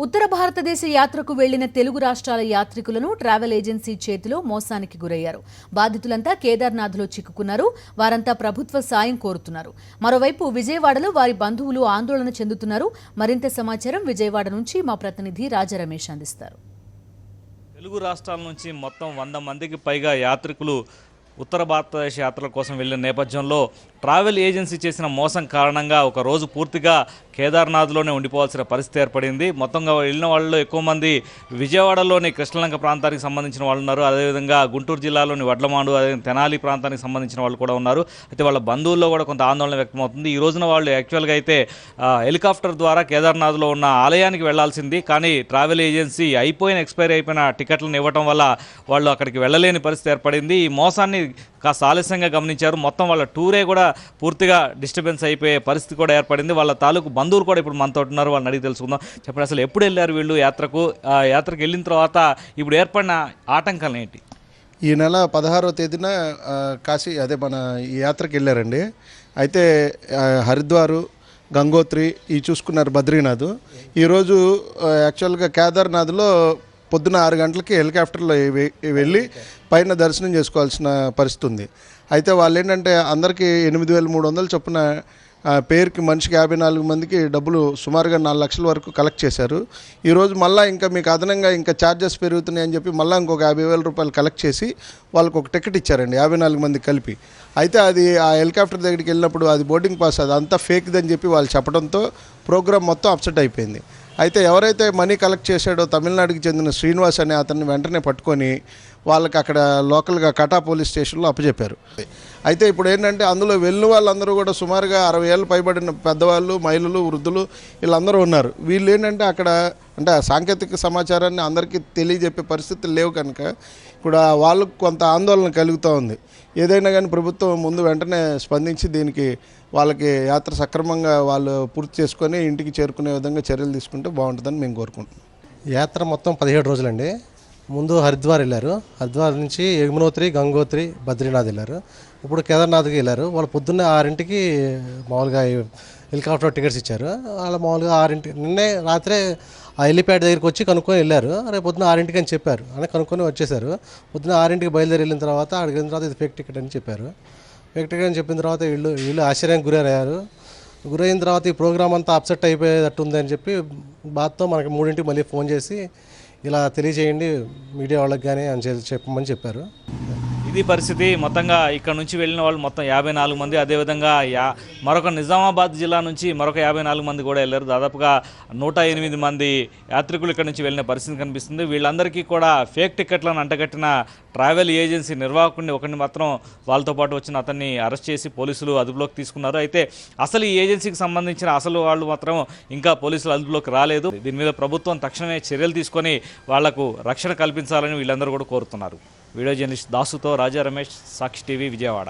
ఉత్తర భారతదేశ యాత్రకు వెళ్లిన తెలుగు రాష్ట్రాల యాత్రికులను ట్రావెల్ ఏజెన్సీ చేతిలో మోసానికి గురయ్యారు. బాధితులంతా కేదార్నాథ్లో చిక్కుకున్నారు. వారంతా ప్రభుత్వ సాయం కోరుతున్నారు. మరోవైపు విజయవాడలో వారి బంధువులు ఆందోళన చెందుతున్నారు. మరింత సమాచారం విజయవాడ నుంచి మా ప్రతినిధి రాజా రమేష్ అందిస్తారు. తెలుగు రాష్ట్రాల నుంచి మొత్తం 100 మందికి పైగా యాత్రికులు ఉత్తర భారతదేశ యాత్రల కోసం వెళ్లిన నేపథ్యంలో ట్రావెల్ ఏజెన్సీ చేసిన మోసం కారణంగా ఒక రోజు పూర్తిగా కేదార్నాథ్లోనే ఉండిపోవాల్సిన పరిస్థితి ఏర్పడింది. మొత్తంగా వెళ్ళిన వాళ్ళలో ఎక్కువ మంది విజయవాడలోని కృష్ణలంక ప్రాంతానికి సంబంధించిన వాళ్ళు ఉన్నారు. అదేవిధంగా గుంటూరు జిల్లాలోని వడ్లమాండు, అదే తెనాలి ప్రాంతానికి సంబంధించిన వాళ్ళు కూడా ఉన్నారు. అయితే వాళ్ళ బంధువుల్లో కూడా కొంత ఆందోళన వ్యక్తమవుతుంది. ఈ రోజున వాళ్ళు యాక్చువల్గా అయితే హెలికాప్టర్ ద్వారా కేదార్నాథ్లో ఉన్న ఆలయానికి వెళ్లాల్సింది. కానీ ట్రావెల్ ఏజెన్సీ ఎక్స్పైరీ అయిపోయిన టికెట్లను ఇవ్వడం వల్ల వాళ్ళు అక్కడికి వెళ్ళలేని పరిస్థితి ఏర్పడింది. ఈ మోసాన్ని కాస్త ఆలస్యంగా గమనించారు. మొత్తం వాళ్ళ టూరే కూడా పూర్తిగా డిస్టర్బెన్స్ అయిపోయే పరిస్థితి కూడా ఏర్పడింది. వాళ్ళ తాలూకు బంధువులు కూడా ఇప్పుడు మనతో ఉన్నారు. వాళ్ళని అడిగి తెలుసుకుందాం. చెప్పండి, అసలు ఎప్పుడు వెళ్ళారు వీళ్ళు యాత్రకు? యాత్రకు వెళ్ళిన తర్వాత ఇప్పుడు ఏర్పడిన ఆటంకాలు ఏంటి? ఈ నెల 16వ తేదీన మన ఈ యాత్రకు వెళ్ళారండి. అయితే హరిద్వారు, గంగోత్రి ఇవి చూసుకున్నారు, బద్రీనాథ్. ఈరోజు యాక్చువల్గా కేదార్నాథ్లో పొద్దున 6 గంటలకి హెలికాప్టర్లో వెళ్ళి పైన దర్శనం చేసుకోవాల్సిన పరిస్థితి ఉంది. అయితే వాళ్ళు ఏంటంటే అందరికీ 8,300 చొప్పున పేరుకి మనిషికి 54 మందికి డబ్బులు సుమారుగా 4 లక్షల వరకు కలెక్ట్ చేశారు. ఈరోజు మళ్ళీ ఇంకా మీకు అదనంగా ఇంకా ఛార్జెస్ పెరుగుతున్నాయని చెప్పి మళ్ళీ ఇంకొక 50,000 రూపాయలు కలెక్ట్ చేసి వాళ్ళకు ఒక టికెట్ ఇచ్చారండి, 54 మందికి కలిపి. అయితే అది ఆ హెలికాప్టర్ దగ్గరికి వెళ్ళినప్పుడు అది బోర్డింగ్ పాస్, అది అంతా ఫేక్దని చెప్పి వాళ్ళు చెప్పడంతో ప్రోగ్రామ్ మొత్తం అప్సెట్ అయిపోయింది. అయితే ఎవరైతే మనీ కలెక్ట్ చేశాడో తమిళనాడుకి చెందిన శ్రీనివాస్ అనే అతన్ని వెంటనే పట్టుకొని వాళ్ళకి అక్కడ లోకల్గా కటా పోలీస్ స్టేషన్లో అప్పచెప్పారు. అయితే ఇప్పుడు ఏంటంటే అందులో వెళ్ళిన వాళ్ళందరూ కూడా సుమారుగా 60 ఏళ్ళు పైబడిన పెద్దవాళ్ళు, మహిళలు, వృద్ధులు వీళ్ళందరూ ఉన్నారు. వీళ్ళు ఏంటంటే అక్కడ అంటే సాంకేతిక సమాచారాన్ని అందరికీ తెలియజెప్పే పరిస్థితులు లేవు కనుక ఇప్పుడు వాళ్ళకు కొంత ఆందోళన కలుగుతూ ఉంది. ఏదైనా కానీ ప్రభుత్వం ముందు వెంటనే స్పందించి దీనికి వాళ్ళకి యాత్ర సక్రమంగా వాళ్ళు పూర్తి చేసుకొని ఇంటికి చేరుకునే విధంగా చర్యలు తీసుకుంటే బాగుంటుందని మేము కోరుకుంటున్నాం. యాత్ర మొత్తం 17 రోజులండి. ముందు హరిద్వార్ వెళ్ళారు. హరిద్వార్ నుంచి యమునోత్రి, గంగోత్రి, బద్రీనాథ్ వెళ్ళారు. ఇప్పుడు కేదార్నాథ్కి వెళ్ళారు. వాళ్ళు పొద్దున్న 6ంటికి మామూలుగా హెలికాప్టర్ టికెట్స్ ఇచ్చారు. వాళ్ళు మామూలుగా 6ంటికి నిన్నే రాత్రే ఆ హెలిప్యాడ్ దగ్గరికి వచ్చి కనుక్కొని వెళ్ళారు. రేపు పొద్దున్న 6ంటికి అని చెప్పారు. అని కనుక్కొని వచ్చేసారు. పొద్దున్న 6ంటికి బయలుదేరి వెళ్ళిన తర్వాత అక్కడికి వెళ్ళిన తర్వాత ఇది ఫేక్ టికెట్ అని చెప్పారు. ఫేక్ టికెట్ అని చెప్పిన తర్వాత వీళ్ళు ఆశ్చర్యానికి గురయ్యారు. గురైన తర్వాత ఈ ప్రోగ్రామ్ అంతా అప్సెట్ అయిపోయేటట్టు ఉందని చెప్పి బాధతో మనకి 3ంటికి మళ్ళీ ఫోన్ చేసి ఇలా తెలియజేయండి మీడియా వాళ్ళకి కానీ అని చెప్పమని చెప్పారు. ఇది పరిస్థితి. మొత్తంగా ఇక్కడ నుంచి వెళ్ళిన వాళ్ళు మొత్తం 54 మంది. అదేవిధంగా మరొక నిజామాబాద్ జిల్లా నుంచి మరొక 54 మంది కూడా వెళ్ళారు. దాదాపుగా 108 మంది యాత్రికులు ఇక్కడ నుంచి వెళ్ళిన పరిస్థితి కనిపిస్తుంది. వీళ్ళందరికీ కూడా ఫేక్ టికెట్లను అంటగట్టిన ట్రావెల్ ఏజెన్సీ నిర్వాహకుడిని ఒకరిని మాత్రం వాళ్ళతో పాటు వచ్చిన అతన్ని అరెస్ట్ చేసి పోలీసులు అదుపులోకి తీసుకున్నారు. అయితే అసలు ఈ ఏజెన్సీకి సంబంధించిన అసలు వాళ్ళు మాత్రం ఇంకా పోలీసులు అదుపులోకి రాలేదు. దీని మీద ప్రభుత్వం తక్షణమే చర్యలు తీసుకొని వాళ్లకు రక్షణ కల్పించాలని వీళ్ళందరూ కూడా కోరుతున్నారు. వీడియో జర్నలిస్ట్ దాసుతో రాజా రమేష్, సాక్షి టీవీ, విజయవాడ.